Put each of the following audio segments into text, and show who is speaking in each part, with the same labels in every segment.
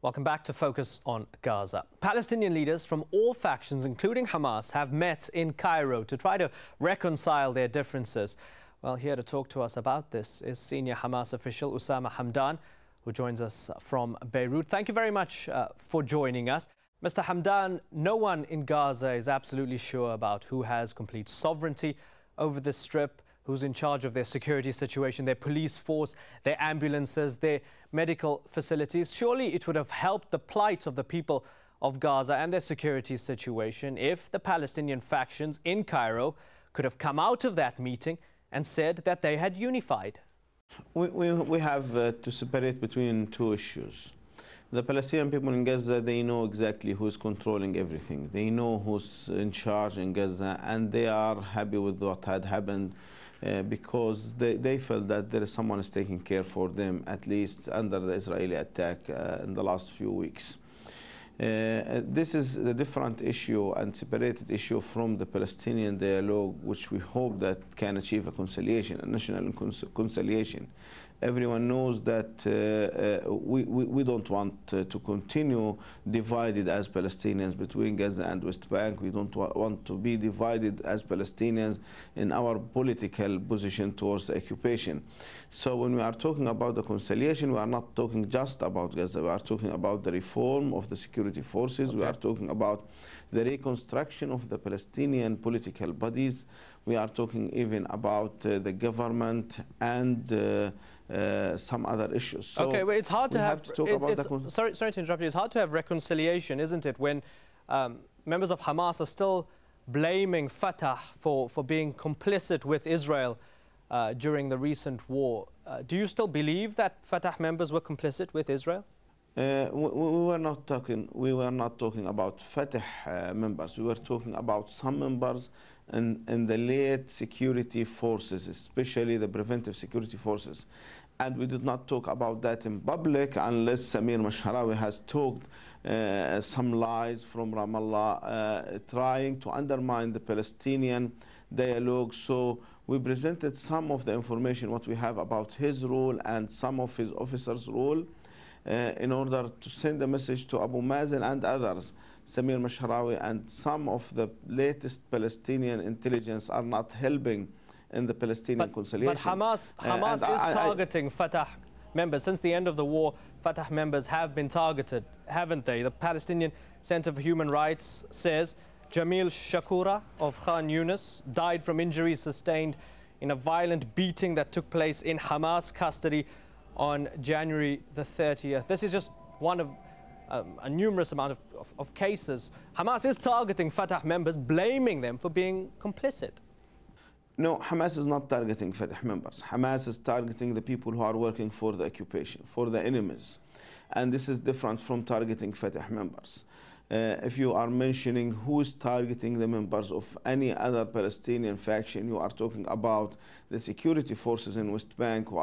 Speaker 1: Welcome back to Focus on Gaza. Palestinian leaders from all factions, including Hamas, have met in Cairo to try to reconcile their differences. Well, here to talk to us about this is senior Hamas official Usama Hamdan, who joins us from Beirut. Thank you very much for joining us. Mr. Hamdan, no one in Gaza is absolutely sure about who has complete sovereignty over the Strip, who's in charge of their security situation, their police force, their ambulances, their medical facilities. Surely it would have helped the plight of the people of Gaza and their security situation if the Palestinian factions in Cairo could have come out of that meeting and said that they had unified.
Speaker 2: We have to separate between two issues. The Palestinian people in Gaza, they know exactly who's controlling everything. They know who's in charge in Gaza, and they are happy with what had happened because they felt that there is someone is taking care for them, at least under the Israeli attack in the last few weeks. This is a different issue and separated issue from the Palestinian dialogue, which we hope that can achieve a conciliation, a national conciliation. Everyone knows that we don't want to continue divided as Palestinians between Gaza and West Bank. We don't want to be divided as Palestinians in our political position towards the occupation. So when we are talking about the conciliation, we are not talking just about Gaza. We are talking about the reform of the security forces. Okay. We are talking about the reconstruction of the Palestinian political bodies. We are talking even about the government and some other issues. So
Speaker 1: okay, well, it's hard to have to talk about sorry to interrupt you. It's hard to have reconciliation, isn't it, when members of Hamas are still blaming Fatah for being complicit with Israel during the recent war. Do you still believe that Fatah members were complicit with Israel?
Speaker 2: We were not talking about Fatah members. We were talking about some members in the late security forces, especially the preventive security forces. And we did not talk about that in public unless Samir Mashharawi has talked some lies from Ramallah trying to undermine the Palestinian dialogue. So we presented some of the information, what we have about his role and some of his officers' role in order to send a message to Abu Mazen and others. Samir Mashharawi and some of the latest Palestinian intelligence are not helping in the Palestinian conciliation.
Speaker 1: But Hamas is targeting Fatah members. Since the end of the war, Fatah members have been targeted, haven't they? The Palestinian Center for Human Rights says Jamil Shakura of Khan Yunis died from injuries sustained in a violent beating that took place in Hamas custody on January the 30th. This is just one of a numerous amount of cases. Hamas is targeting Fatah members, blaming them for being complicit.
Speaker 2: No, Hamas is not targeting Fatah members. Hamas is targeting the people who are working for the occupation, for the enemies. And this is different from targeting Fatah members. If you are mentioning who is targeting the members of any other Palestinian faction, you are talking about the security forces in West Bank who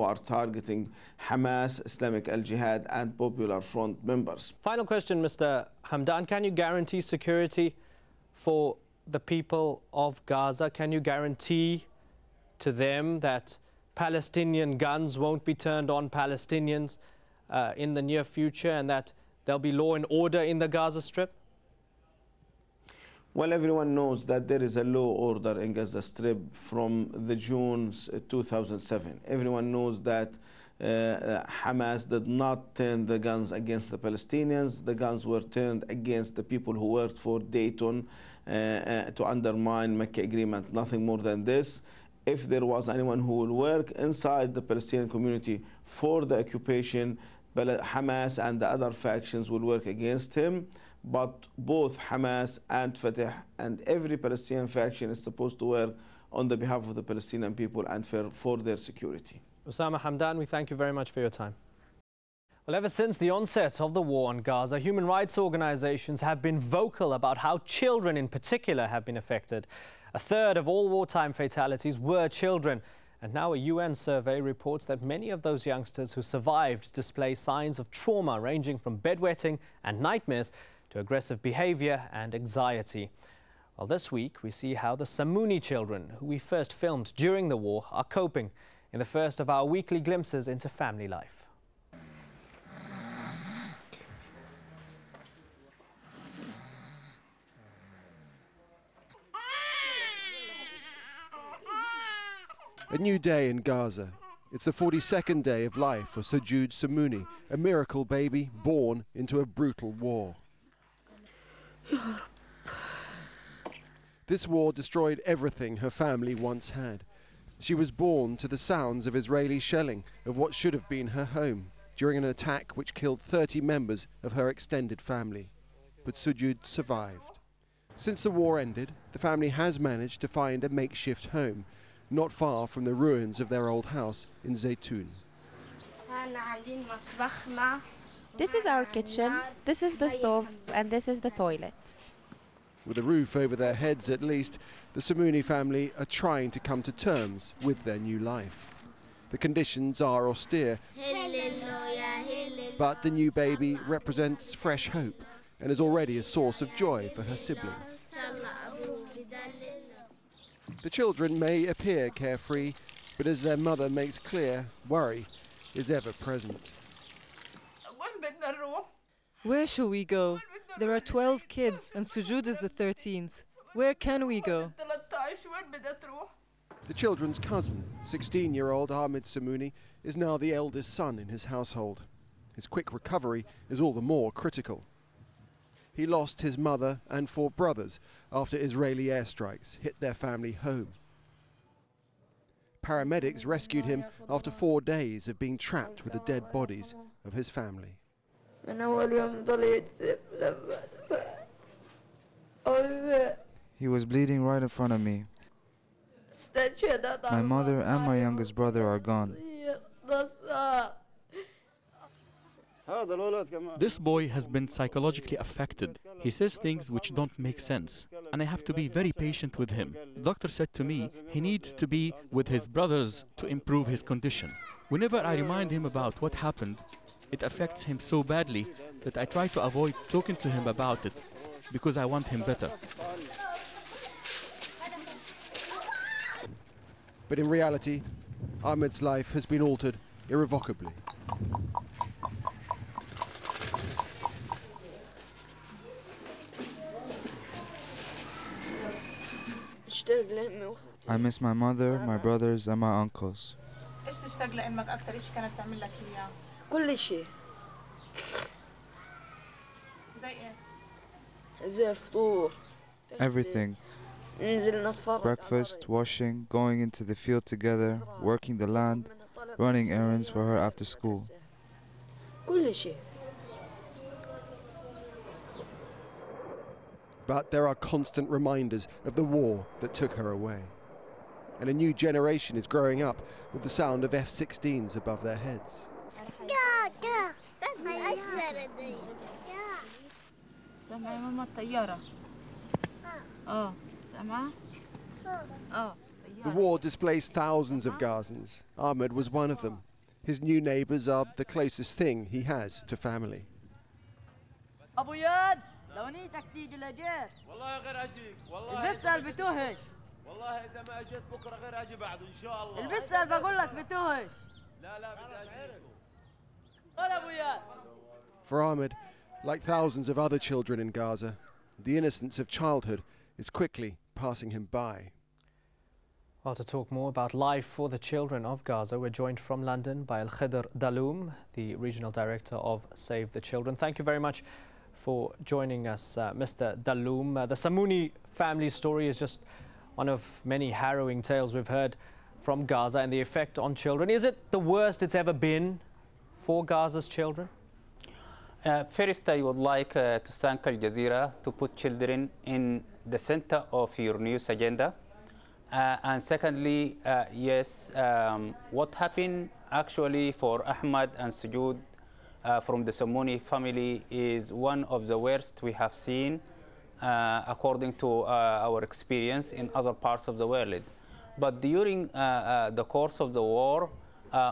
Speaker 2: are targeting Hamas, Islamic Al-Jihad and Popular Front members.
Speaker 1: Final question, Mr. Hamdan. Can you guarantee security for the people of Gaza? Can you guarantee to them that Palestinian guns won't be turned on Palestinians in the near future and that there'll be law and order in the Gaza Strip?
Speaker 2: Well, everyone knows that there is a law order in Gaza Strip from the June 2007. Everyone knows that Hamas did not turn the guns against the Palestinians. The guns were turned against the people who worked for Dayton to undermine Mecca Agreement, nothing more than this. If there was anyone who will work inside the Palestinian community for the occupation, Hamas and the other factions will work against him. But both Hamas and Fatah and every Palestinian faction is supposed to work on the behalf of the Palestinian people and for their security.
Speaker 1: Usama Hamdan, we thank you very much for your time. Well, ever since the onset of the war on Gaza, human rights organizations have been vocal about how children in particular have been affected. A third of all wartime fatalities were children. And now a UN survey reports that many of those youngsters who survived display signs of trauma ranging from bedwetting and nightmares to aggressive behavior and anxiety. Well, this week we see how the Samouni children, who we first filmed during the war, are coping in the first of our weekly glimpses into family life.
Speaker 3: A new day in Gaza. It's the 42nd day of life for Samouni, a miracle baby born into a brutal war. This war destroyed everything her family once had. She was born to the sounds of Israeli shelling of what should have been her home during an attack which killed 30 members of her extended family. But Sujud survived. Since the war ended, the family has managed to find a makeshift home, not far from the ruins of their old house in Zaytun.
Speaker 4: This is our kitchen, this is the stove, and this is the toilet.
Speaker 3: With a roof over their heads at least, the Samouni family are trying to come to terms with their new life. The conditions are austere, but the new baby represents fresh hope and is already a source of joy for her siblings. The children may appear carefree, but as their mother makes clear, worry is ever present.
Speaker 5: Where shall we go? There are 12 kids and Sujud is the 13th. Where can we go?
Speaker 3: The children's cousin, 16-year-old Ahmed Samouni, is now the eldest son in his household. His quick recovery is all the more critical. He lost his mother and 4 brothers after Israeli airstrikes hit their family home. Paramedics rescued him after 4 days of being trapped with the dead bodies of his family.
Speaker 6: He was bleeding right in front of me. My mother and my youngest brother are gone.
Speaker 7: This boy has been psychologically affected. He says things which don't make sense, and I have to be very patient with him. The doctor said to me he needs to be with his brothers to improve his condition. Whenever I remind him about what happened, it affects him so badly that I try to avoid talking to him about it because I want him better.
Speaker 3: But in reality, Ahmed's life has been altered irrevocably.
Speaker 6: I miss my mother, my brothers, and my uncles.
Speaker 8: كل شيء زي فطور
Speaker 6: Everything. Breakfast, washing, going into the field together, working the land, running errands for her after school.
Speaker 8: كل شيء.
Speaker 3: But there are constant reminders of the war that took her away. And a new generation is growing up with the sound of F-16s above their heads. The war displaced thousands of Gazans. Ahmed was one of them. His new neighbors are the closest thing he has to family. For Ahmed, like thousands of other children in Gaza, the innocence of childhood is quickly passing him by.
Speaker 1: Well, to talk more about life for the children of Gaza, we're joined from London by Al-Khidr Daloum, the Regional Director of Save the Children. Thank you very much for joining us, Mr. Daloum. The Samouni family story is just one of many harrowing tales we've heard from Gaza and the effect on children. Is it the worst it's ever been for Gaza's children?
Speaker 9: First, I would like to thank Al Jazeera to put children in the center of your news agenda. And secondly, yes, what happened actually for Ahmad and Sujud from the Samouni family is one of the worst we have seen according to our experience in other parts of the world. But during the course of the war,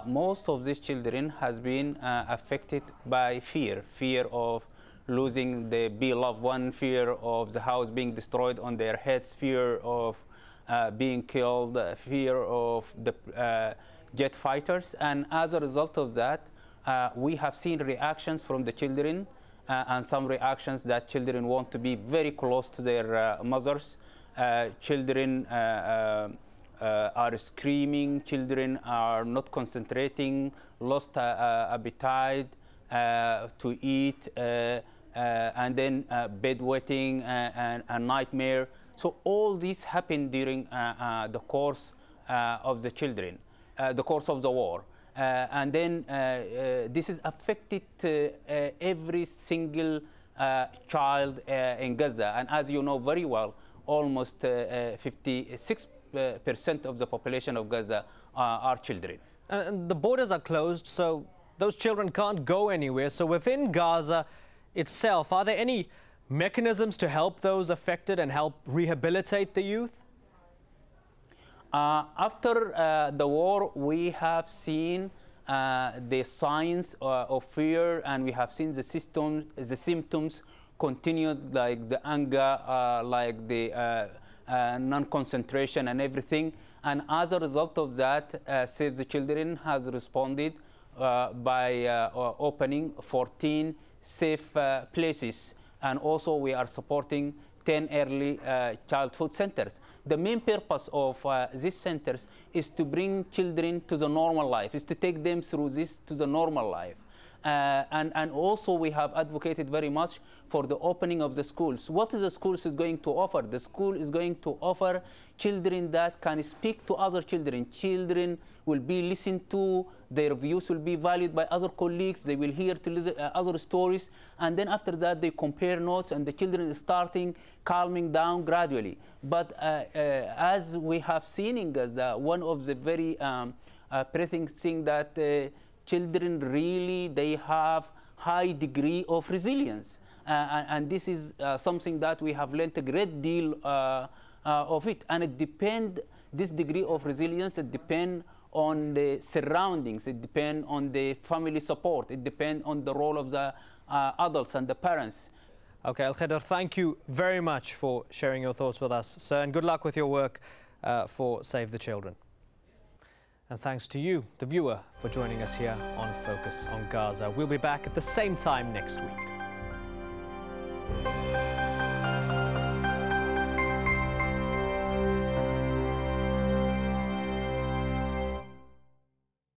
Speaker 9: most of these children has been affected by fear of losing the beloved one, fear of the house being destroyed on their heads, fear of being killed, fear of the jet fighters. And as a result of that, we have seen reactions from the children and some reactions that children want to be very close to their mothers. Children are screaming, children are not concentrating, lost appetite to eat, and then bedwetting and a nightmare. So all this happened during the course of the children, the course of the war. And then this is affected every single child in Gaza. And as you know very well, almost 56% of the population of Gaza are children.
Speaker 1: And the borders are closed, so those children can't go anywhere. So within Gaza itself, are there any mechanisms to help those affected and help rehabilitate the youth?
Speaker 9: After the war, we have seen the signs of fear, and we have seen the symptoms continued, like the anger, like the non-concentration and everything. And as a result of that, Save the Children has responded by opening 14 safe places. And also we are supporting 10 early childhood centers. The main purpose of these centers is to bring children to the normal life, is to take them through this to the normal life. And also we have advocated very much for the opening of the schools. What is the schools is going to offer? The school is going to offer children that can speak to other children. Children will be listened to, their views will be valued by other colleagues, they will hear to listen, other stories, and then after that they compare notes, and the children is starting calming down gradually. But as we have seen in Gaza, one of the very pressing things that children really, they have high degree of resilience. And this is something that we have learned a great deal of it. And it depends, this degree of resilience, it depends on the surroundings, it depends on the family support, it depends on the role of the adults and the parents.
Speaker 1: Okay, Al-Khidr, thank you very much for sharing your thoughts with us, sir, and good luck with your work for Save the Children. And thanks to you, the viewer, for joining us here on Focus on Gaza. We'll be back at the same time next week.